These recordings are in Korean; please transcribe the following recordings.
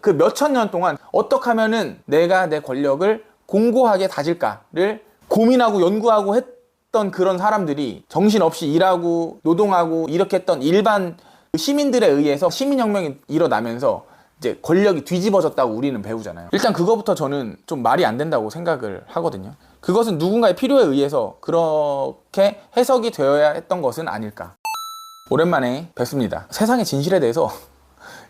그 몇천 년 동안 어떻게 하면은 내가 내 권력을 공고하게 다질까를 고민하고 연구하고 했던 그런 사람들이 정신없이 일하고 노동하고 이렇게 했던 일반 시민들에 의해서 시민혁명이 일어나면서 이제 권력이 뒤집어졌다고 우리는 배우잖아요. 일단 그거부터 저는 좀 말이 안 된다고 생각을 하거든요. 그것은 누군가의 필요에 의해서 그렇게 해석이 되어야 했던 것은 아닐까. 오랜만에 뵙습니다. 세상의 진실에 대해서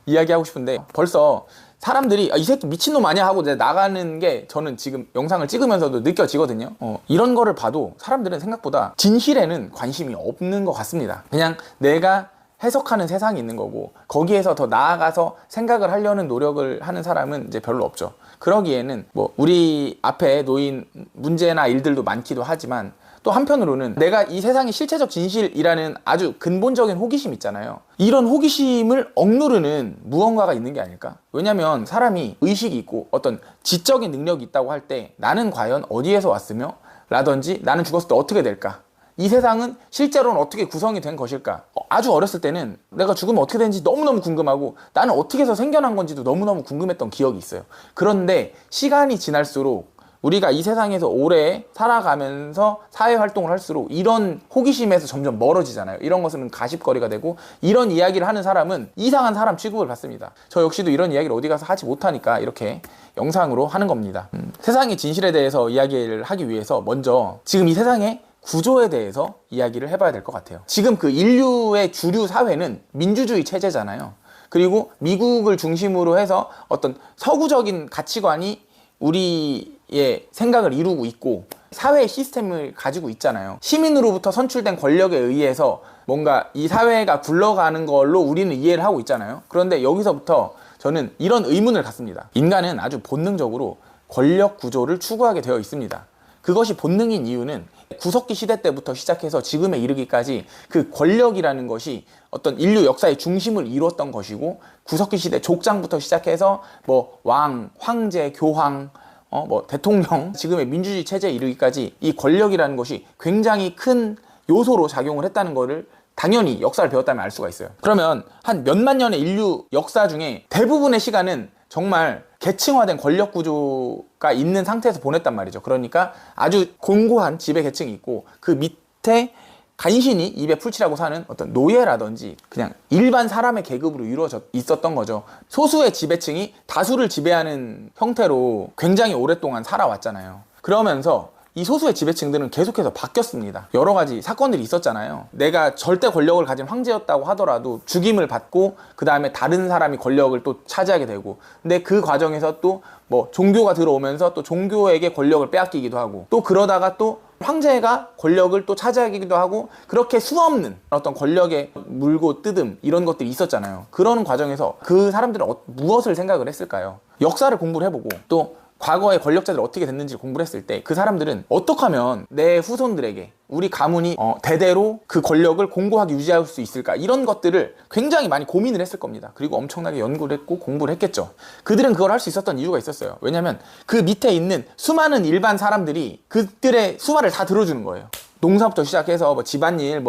이야기하고 싶은데 벌써 사람들이 이 새끼 미친놈 아니야 하고 나가는 게 저는 지금 영상을 찍으면서도 느껴지거든요. 이런 거를 봐도 사람들은 생각보다 진실에는 관심이 없는 것 같습니다. 그냥 내가 해석하는 세상이 있는 거고 거기에서 더 나아가서 생각을 하려는 노력을 하는 사람은 이제 별로 없죠. 그러기에는 뭐 우리 앞에 놓인 문제나 일들도 많기도 하지만 또 한편으로는 내가 이 세상의 실체적 진실이라는 아주 근본적인 호기심 있잖아요. 이런 호기심을 억누르는 무언가가 있는 게 아닐까? 왜냐면 사람이 의식이 있고 어떤 지적인 능력이 있다고 할 때 나는 과연 어디에서 왔으며 라든지 나는 죽었을 때 어떻게 될까? 이 세상은 실제로는 어떻게 구성이 된 것일까? 아주 어렸을 때는 내가 죽으면 어떻게 되는지 너무너무 궁금하고 나는 어떻게 해서 생겨난 건지도 너무너무 궁금했던 기억이 있어요. 그런데 시간이 지날수록 우리가 이 세상에서 오래 살아가면서 사회활동을 할수록 이런 호기심에서 점점 멀어지잖아요. 이런 것은 가십거리가 되고 이런 이야기를 하는 사람은 이상한 사람 취급을 받습니다. 저 역시도 이런 이야기를 어디 가서 하지 못하니까 이렇게 영상으로 하는 겁니다. 세상의 진실에 대해서 이야기를 하기 위해서 먼저 지금 이 세상의 구조에 대해서 이야기를 해봐야 될 것 같아요. 지금 그 인류의 주류 사회는 민주주의 체제잖아요. 그리고 미국을 중심으로 해서 어떤 서구적인 가치관이 우리의 생각을 이루고 있고 사회의 시스템을 가지고 있잖아요. 시민으로부터 선출된 권력에 의해서 뭔가 이 사회가 굴러가는 걸로 우리는 이해를 하고 있잖아요. 그런데 여기서부터 저는 이런 의문을 갖습니다. 인간은 아주 본능적으로 권력 구조를 추구하게 되어 있습니다. 그것이 본능인 이유는 구석기 시대 때부터 시작해서 지금에 이르기까지 그 권력이라는 것이 어떤 인류 역사의 중심을 이루었던 것이고 구석기 시대 족장부터 시작해서 뭐 왕, 황제, 교황, 뭐 대통령, 지금의 민주주의 체제에 이르기까지 이 권력이라는 것이 굉장히 큰 요소로 작용을 했다는 것을 당연히 역사를 배웠다면 알 수가 있어요. 그러면 한 몇만 년의 인류 역사 중에 대부분의 시간은 정말 계층화된 권력 구조가 있는 상태에서 보냈단 말이죠. 그러니까 아주 공고한 지배 계층이 있고 그 밑에 간신히 입에 풀칠하고 사는 어떤 노예라든지 그냥 일반 사람의 계급으로 이루어져 있었던 거죠. 소수의 지배층이 다수를 지배하는 형태로 굉장히 오랫동안 살아왔잖아요. 그러면서 이 소수의 지배층들은 계속해서 바뀌었습니다. 여러 가지 사건들이 있었잖아요. 내가 절대 권력을 가진 황제였다고 하더라도 죽임을 받고 그 다음에 다른 사람이 권력을 또 차지하게 되고 근데 그 과정에서 또 뭐 종교가 들어오면서 또 종교에게 권력을 빼앗기기도 하고 또 그러다가 또 황제가 권력을 또 차지하기도 하고 그렇게 수없는 어떤 권력의 물고 뜯음 이런 것들이 있었잖아요. 그런 과정에서 그 사람들은 무엇을 생각을 했을까요? 역사를 공부를 해보고 또 과거의 권력자들이 어떻게 됐는지를 공부를 했을 때 그 사람들은 어떻게 하면 내 후손들에게 우리 가문이 대대로 그 권력을 공고하게 유지할 수 있을까 이런 것들을 굉장히 많이 고민을 했을 겁니다. 그리고 엄청나게 연구를 했고 공부를 했겠죠. 그들은 그걸 할 수 있었던 이유가 있었어요. 왜냐하면 그 밑에 있는 수많은 일반 사람들이 그들의 수발을 다 들어주는 거예요. 농사부터 시작해서 뭐 집안일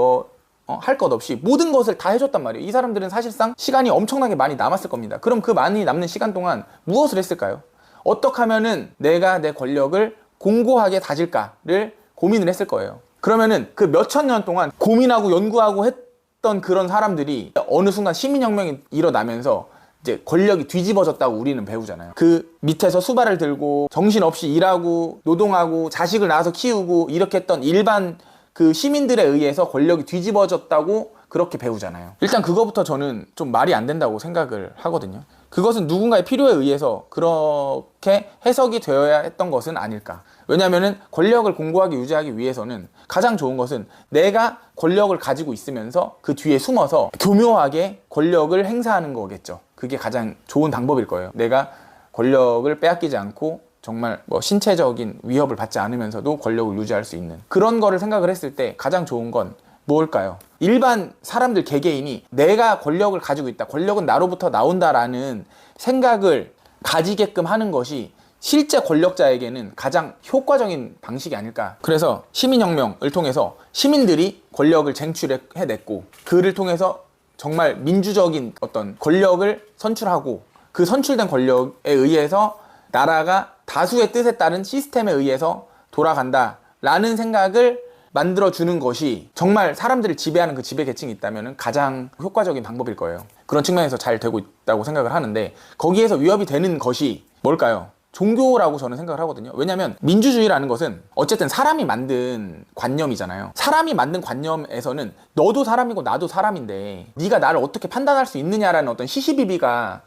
할 것 없이 모든 것을 다 해줬단 말이에요. 이 사람들은 사실상 시간이 엄청나게 많이 남았을 겁니다. 그럼 그 많이 남는 시간 동안 무엇을 했을까요? 어떻게 하면은 내가 내 권력을 공고하게 다질까를 고민을 했을 거예요. 그러면은 그 몇천 년 동안 고민하고 연구하고 했던 그런 사람들이 어느 순간 시민혁명이 일어나면서 이제 권력이 뒤집어졌다고 우리는 배우잖아요. 그 밑에서 수발을 들고 정신없이 일하고 노동하고 자식을 낳아서 키우고 이렇게 했던 일반 그 시민들에 의해서 권력이 뒤집어졌다고 그렇게 배우잖아요. 일단 그거부터 저는 좀 말이 안 된다고 생각을 하거든요. 그것은 누군가의 필요에 의해서 그렇게 해석이 되어야 했던 것은 아닐까. 왜냐면은 권력을 공고하게 유지하기 위해서는 가장 좋은 것은 내가 권력을 가지고 있으면서 그 뒤에 숨어서 교묘하게 권력을 행사하는 거겠죠. 그게 가장 좋은 방법일 거예요. 내가 권력을 빼앗기지 않고 정말 뭐 신체적인 위협을 받지 않으면서도 권력을 유지할 수 있는 그런 거를 생각을 했을 때 가장 좋은 건 뭘까요? 일반 사람들 개개인이 내가 권력을 가지고 있다, 권력은 나로부터 나온다라는 생각을 가지게끔 하는 것이 실제 권력자에게는 가장 효과적인 방식이 아닐까. 그래서 시민혁명을 통해서 시민들이 권력을 쟁취해냈고 그를 통해서 정말 민주적인 어떤 권력을 선출하고 그 선출된 권력에 의해서 나라가 다수의 뜻에 따른 시스템에 의해서 돌아간다라는 생각을 만들어주는 것이 정말 사람들을 지배하는 그 지배 계층이 있다면 가장 효과적인 방법일 거예요. 그런 측면에서 잘 되고 있다고 생각을 하는데, 거기에서 위협이 되는 것이 뭘까요? 종교라고 저는 생각을 하거든요. 왜냐하면 민주주의라는 것은 어쨌든 사람이 만든 관념이잖아요. 사람이 만든 관념에서는 너도 사람이고 나도 사람인데 네가 나를 어떻게 판단할 수 있느냐라는 어떤 시시비비가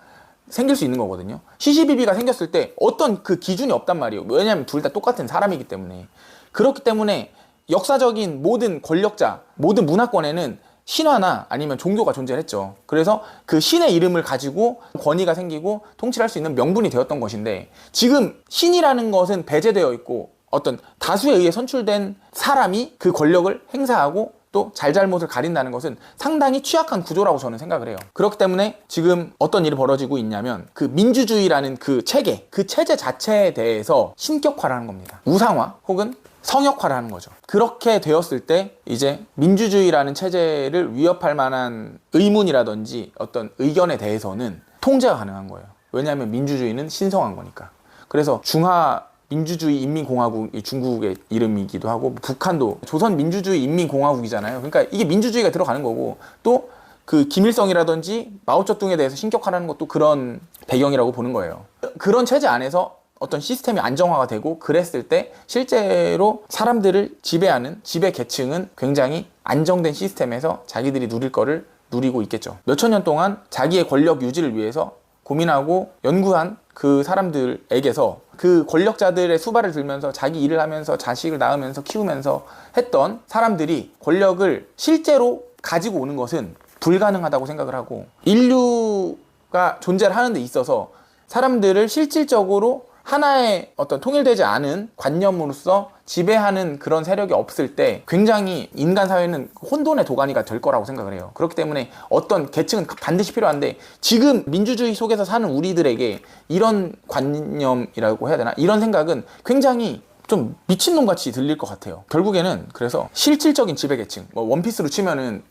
생길 수 있는 거거든요. 시시비비가 생겼을 때 어떤 그 기준이 없단 말이에요. 왜냐하면 둘 다 똑같은 사람이기 때문에. 그렇기 때문에 역사적인 모든 권력자, 모든 문화권에는 신화나 아니면 종교가 존재했죠. 그래서 그 신의 이름을 가지고 권위가 생기고 통치를 할 수 있는 명분이 되었던 것인데, 지금 신이라는 것은 배제되어 있고 어떤 다수에 의해 선출된 사람이 그 권력을 행사하고 또 잘잘못을 가린다는 것은 상당히 취약한 구조라고 저는 생각을 해요. 그렇기 때문에 지금 어떤 일이 벌어지고 있냐면, 그 민주주의라는 그 체계, 그 체제 자체에 대해서 신격화를 하는 겁니다. 우상화 혹은 성역화를 하는 거죠. 그렇게 되었을 때 이제 민주주의라는 체제를 위협할 만한 의문이라든지 어떤 의견에 대해서는 통제가 가능한 거예요. 왜냐하면 민주주의는 신성한 거니까. 그래서 중화민주주의인민공화국이 중국의 이름이기도 하고, 북한도 조선민주주의인민공화국이잖아요. 그러니까 이게 민주주의가 들어가는 거고, 또 그 김일성이라든지 마오쩌둥에 대해서 신격화라는 것도 그런 배경이라고 보는 거예요. 그런 체제 안에서 어떤 시스템이 안정화가 되고 그랬을 때 실제로 사람들을 지배하는 지배 계층은 굉장히 안정된 시스템에서 자기들이 누릴 거를 누리고 있겠죠. 몇천 년 동안 자기의 권력 유지를 위해서 고민하고 연구한 그 사람들에게서 그 권력자들의 수발을 들면서 자기 일을 하면서 자식을 낳으면서 키우면서 했던 사람들이 권력을 실제로 가지고 오는 것은 불가능하다고 생각을 하고, 인류가 존재를 하는 데 있어서 사람들을 실질적으로 하나의 어떤 통일되지 않은 관념으로서 지배하는 그런 세력이 없을 때 굉장히 인간 사회는 혼돈의 도가니가 될 거라고 생각을 해요. 그렇기 때문에 어떤 계층은 반드시 필요한데, 지금 민주주의 속에서 사는 우리들에게 이런 관념이라고 해야 되나? 이런 생각은 굉장히 좀 미친놈같이 들릴 것 같아요. 결국에는 그래서 실질적인 지배계층, 뭐 원피스로 치면은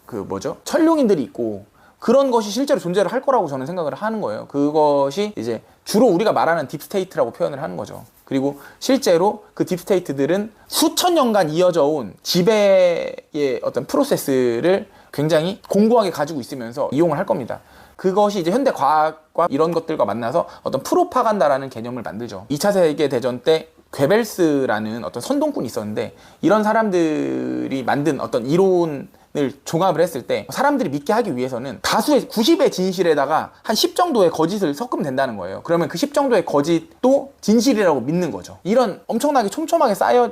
천룡인들이 있고 그런 것이 실제로 존재를 할 거라고 저는 생각을 하는 거예요. 그것이 이제 주로 우리가 말하는 딥스테이트라고 표현을 하는 거죠. 그리고 실제로 그 딥스테이트들은 수천 년간 이어져 온 지배의 어떤 프로세스를 굉장히 공고하게 가지고 있으면서 이용을 할 겁니다. 그것이 이제 현대 과학과 이런 것들과 만나서 어떤 프로파간다라는 개념을 만들죠. 2차 세계대전 때 괴벨스라는 어떤 선동꾼이 있었는데, 이런 사람들이 만든 어떤 이론을 종합을 했을 때 사람들이 믿게 하기 위해서는 다수의 90의 진실에다가 한 10 정도의 거짓을 섞으면 된다는 거예요. 그러면 그 10 정도의 거짓도 진실이라고 믿는 거죠. 이런 엄청나게 촘촘하게 쌓여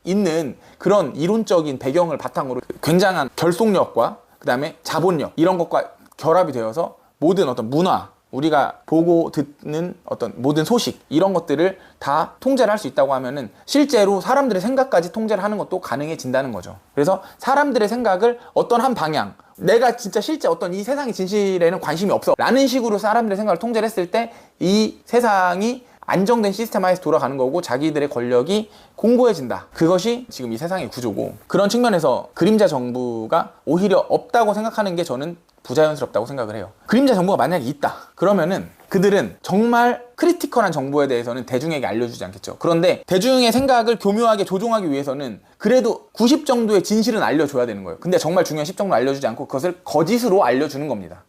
있는 그런 이론적인 배경을 바탕으로 굉장한 결속력과 그 다음에 자본력, 이런 것과 결합이 되어서 모든 어떤 문화, 우리가 보고 듣는 어떤 모든 소식, 이런 것들을 다 통제를 할 수 있다고 하면은 실제로 사람들의 생각까지 통제를 하는 것도 가능해진다는 거죠. 그래서 사람들의 생각을 어떤 한 방향, 내가 진짜 실제 어떤 이 세상의 진실에는 관심이 없어 라는 식으로 사람들의 생각을 통제를 했을 때 이 세상이 안정된 시스템 하에서 돌아가는 거고, 자기들의 권력이 공고해진다. 그것이 지금 이 세상의 구조고, 그런 측면에서 그림자 정부가 오히려 없다고 생각하는 게 저는 부자연스럽다고 생각을 해요. 그림자 정부가 만약에 있다 그러면은 그들은 정말 크리티컬한 정보에 대해서는 대중에게 알려주지 않겠죠. 그런데 대중의 생각을 교묘하게 조종하기 위해서는 그래도 90 정도의 진실은 알려줘야 되는 거예요. 근데 정말 중요한 10 정도 알려주지 않고 그것을 거짓으로 알려주는 겁니다.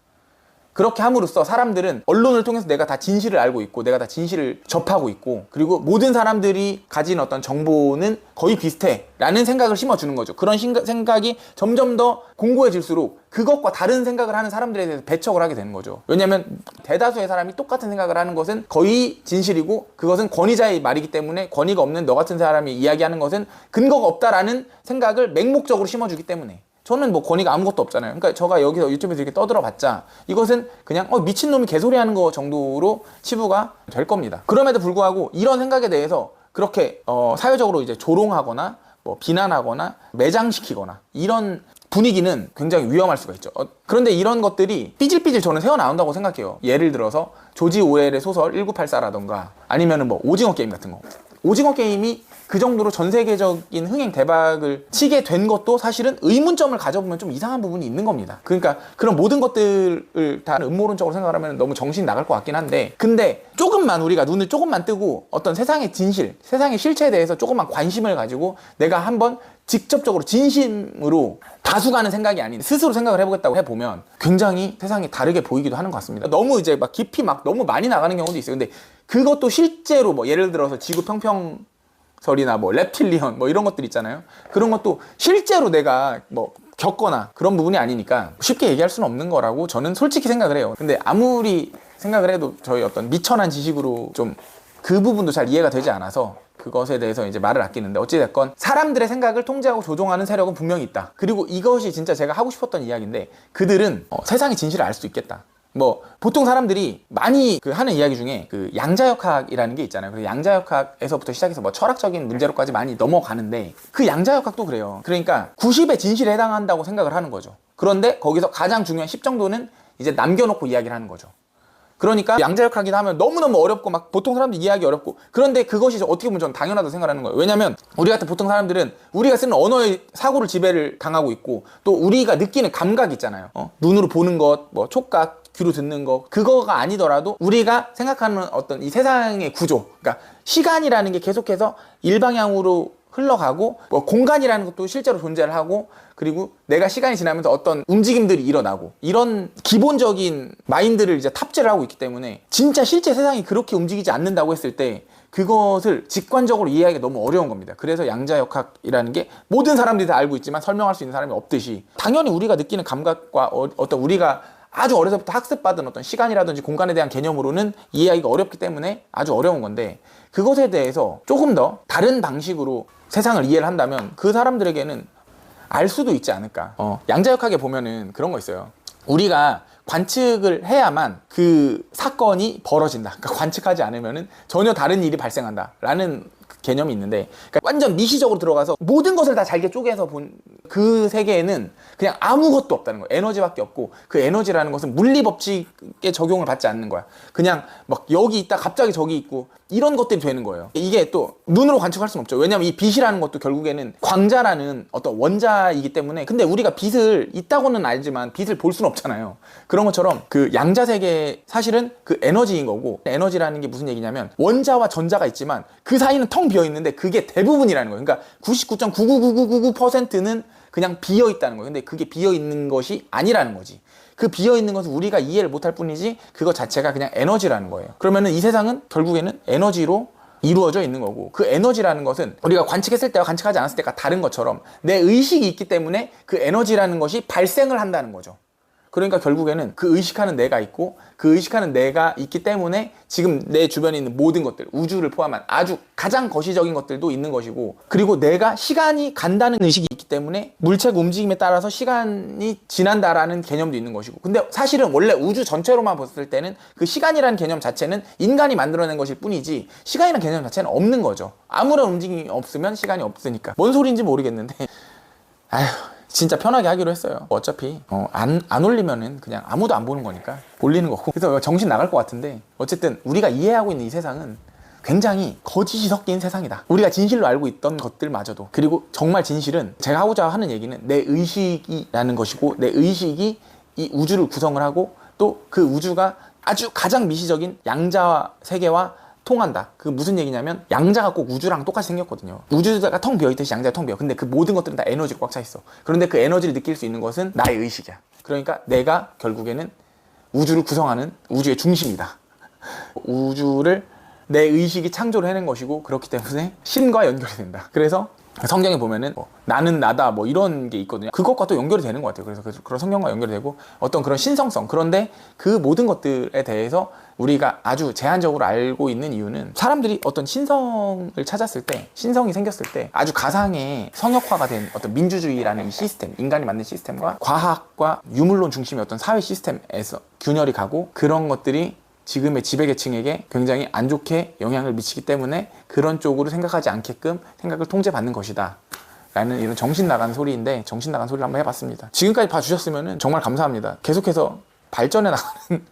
그렇게 함으로써 사람들은 언론을 통해서 내가 다 진실을 알고 있고 내가 다 진실을 접하고 있고, 그리고 모든 사람들이 가진 어떤 정보는 거의 비슷해 라는 생각을 심어주는 거죠. 그런 생각이 점점 더 공고해질수록 그것과 다른 생각을 하는 사람들에 대해서 배척을 하게 되는 거죠. 왜냐하면 대다수의 사람이 똑같은 생각을 하는 것은 거의 진실이고, 그것은 권위자의 말이기 때문에 권위가 없는 너 같은 사람이 이야기하는 것은 근거가 없다라는 생각을 맹목적으로 심어주기 때문에. 저는 뭐 권위가 아무것도 없잖아요. 그러니까 제가 여기서 유튜브에서 이렇게 떠들어봤자 이것은 그냥 미친놈이 개소리하는 거 정도로 치부가 될 겁니다. 그럼에도 불구하고 이런 생각에 대해서 그렇게 사회적으로 이제 조롱하거나 뭐 비난하거나 매장시키거나 이런 분위기는 굉장히 위험할 수가 있죠. 그런데 이런 것들이 삐질삐질 저는 새어나온다고 생각해요. 예를 들어서 조지 오웰의 소설 1984라던가 아니면은 뭐 오징어 게임 같은 거. 오징어 게임이 그 정도로 전 세계적인 흥행 대박을 치게 된 것도 사실은 의문점을 가져보면 좀 이상한 부분이 있는 겁니다. 그러니까 그런 모든 것들을 다 음모론적으로 생각하면 너무 정신이 나갈 것 같긴 한데, 근데 조금만 우리가 눈을 조금만 뜨고 어떤 세상의 진실, 세상의 실체에 대해서 조금만 관심을 가지고 내가 한번 직접적으로 진심으로 다수가는 생각이 아닌 스스로 생각을 해보겠다고 해보면 굉장히 세상이 다르게 보이기도 하는 것 같습니다. 너무 이제 막 깊이 막 너무 많이 나가는 경우도 있어요. 근데 그것도 실제로 뭐 예를 들어서 지구 평평설이나 뭐 reptilian 뭐 이런 것들 있잖아요. 그런 것도 실제로 내가 뭐 겪거나 그런 부분이 아니니까 쉽게 얘기할 수는 없는 거라고 저는 솔직히 생각을 해요. 근데 아무리 생각을 해도 저희 어떤 미천한 지식으로 좀 그 부분도 잘 이해가 되지 않아서 그것에 대해서 이제 말을 아끼는데, 어찌됐건 사람들의 생각을 통제하고 조종하는 세력은 분명히 있다. 그리고 이것이 진짜 제가 하고 싶었던 이야기인데, 그들은 세상의 진실을 알 수 있겠다. 뭐 보통 사람들이 많이 하는 이야기 중에 양자역학이라는 게 있잖아요. 그래서 양자역학에서부터 시작해서 뭐 철학적인 문제로까지 많이 넘어가는데, 그 양자역학도 그래요. 그러니까 90의 진실에 해당한다고 생각을 하는 거죠. 그런데 거기서 가장 중요한 10 정도는 이제 남겨놓고 이야기를 하는 거죠. 그러니까 양자역학이다 하면 너무너무 어렵고 막 보통 사람들 이해하기 어렵고, 그런데 그것이 어떻게 보면 저는 당연하다고 생각하는 거예요. 왜냐면 우리 같은 보통 사람들은 우리가 쓰는 언어의 사고를 지배를 당하고 있고, 또 우리가 느끼는 감각 있잖아요. 눈으로 보는 것, 뭐 촉각, 귀로 듣는 거, 그거가 아니더라도 우리가 생각하는 어떤 이 세상의 구조, 그러니까 시간이라는 게 계속해서 일방향으로 흘러가고, 뭐 공간이라는 것도 실제로 존재를 하고, 그리고 내가 시간이 지나면서 어떤 움직임들이 일어나고, 이런 기본적인 마인드를 이제 탑재를 하고 있기 때문에 진짜 실제 세상이 그렇게 움직이지 않는다고 했을 때 그것을 직관적으로 이해하기가 너무 어려운 겁니다. 그래서 양자역학이라는 게 모든 사람들이 다 알고 있지만 설명할 수 있는 사람이 없듯이, 당연히 우리가 느끼는 감각과 어떤 우리가 아주 어려서부터 학습받은 어떤 시간이라든지 공간에 대한 개념으로는 이해하기가 어렵기 때문에 아주 어려운 건데, 그것에 대해서 조금 더 다른 방식으로 세상을 이해를 한다면 그 사람들에게는 알 수도 있지 않을까. 양자역학에 보면은 그런 거 있어요. 우리가 관측을 해야만 그 사건이 벌어진다. 그러니까 관측하지 않으면은 전혀 다른 일이 발생한다 라는 개념이 있는데, 그러니까 완전 미시적으로 들어가서 모든 것을 다 잘게 쪼개서 본 그 세계에는 그냥 아무것도 없다는 거예요. 에너지밖에 없고, 그 에너지라는 것은 물리 법칙에 적용을 받지 않는 거야. 그냥 막 여기 있다 갑자기 저기 있고 이런 것들이 되는 거예요. 이게 또 눈으로 관측할 수는 없죠. 왜냐면 이 빛이라는 것도 결국에는 광자라는 어떤 원자이기 때문에. 근데 우리가 빛을 있다고는 알지만 빛을 볼 수는 없잖아요. 그런 것처럼 그 양자 세계 사실은 그 에너지인 거고, 에너지라는 게 무슨 얘기냐면 원자와 전자가 있지만 그 사이는 텅 비어 있는데 그게 대부분이라는 거예요. 그러니까 99.99999%는 그냥 비어 있다는 거예요. 근데 그게 비어 있는 것이 아니라는 거지. 그 비어 있는 것은 우리가 이해를 못할 뿐이지 그것 자체가 그냥 에너지라는 거예요. 그러면은 이 세상은 결국에는 에너지로 이루어져 있는 거고, 그 에너지라는 것은 우리가 관측했을 때와 관측하지 않았을 때가 다른 것처럼 내 의식이 있기 때문에 그 에너지라는 것이 발생을 한다는 거죠. 그러니까 결국에는 그 의식하는 내가 있고, 그 의식하는 내가 있기 때문에 지금 내 주변에 있는 모든 것들, 우주를 포함한 아주 가장 거시적인 것들도 있는 것이고, 그리고 내가 시간이 간다는 의식이 있기 때문에 물체의 움직임에 따라서 시간이 지난다라는 개념도 있는 것이고, 근데 사실은 원래 우주 전체로만 봤을 때는 그 시간이라는 개념 자체는 인간이 만들어낸 것일 뿐이지 시간이라는 개념 자체는 없는 거죠. 아무런 움직임이 없으면 시간이 없으니까. 뭔 소리인지 모르겠는데 아휴, 진짜 편하게 하기로 했어요. 어차피 안 올리면은 그냥 아무도 안 보는 거니까 올리는 거고. 그래서 정신 나갈 것 같은데, 어쨌든 우리가 이해하고 있는 이 세상은 굉장히 거짓이 섞인 세상이다. 우리가 진실로 알고 있던 것들마저도. 그리고 정말 진실은, 제가 하고자 하는 얘기는 내 의식이라는 것이고, 내 의식이 이 우주를 구성을 하고, 또 그 우주가 아주 가장 미시적인 양자 세계와 통한다. 그 무슨 얘기냐면, 양자가 꼭 우주랑 똑같이 생겼거든요. 우주가 텅 비어있듯이 양자가 텅 비어. 근데 그 모든 것들은 다 에너지로 꽉 차 있어. 그런데 그 에너지를 느낄 수 있는 것은 나의 의식이야. 그러니까 내가 결국에는 우주를 구성하는 우주의 중심이다. 우주를 내 의식이 창조를 해낸 것이고, 그렇기 때문에 신과 연결이 된다. 그래서 성경에 보면은 나는 나다 뭐 이런 게 있거든요. 그것과 또 연결이 되는 것 같아요. 그래서 그런 성경과 연결이 되고, 어떤 그런 신성성, 그런데 그 모든 것들에 대해서 우리가 아주 제한적으로 알고 있는 이유는, 사람들이 어떤 신성을 찾았을 때, 신성이 생겼을 때 아주 가상의 성역화가 된 어떤 민주주의라는 이 시스템, 인간이 만든 시스템과 과학과 유물론 중심의 어떤 사회 시스템에서 균열이 가고, 그런 것들이 지금의 지배계층에게 굉장히 안 좋게 영향을 미치기 때문에 그런 쪽으로 생각하지 않게끔 생각을 통제받는 것이다 라는 이런 정신 나간 소리인데, 정신 나간 소리를 한번 해봤습니다. 지금까지 봐주셨으면 정말 감사합니다. 계속해서 발전해 나가는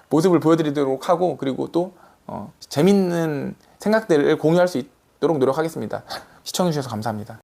모습을 보여드리도록 하고, 그리고 또 재밌는 생각들을 공유할 수 있도록 노력하겠습니다. 시청해주셔서 감사합니다.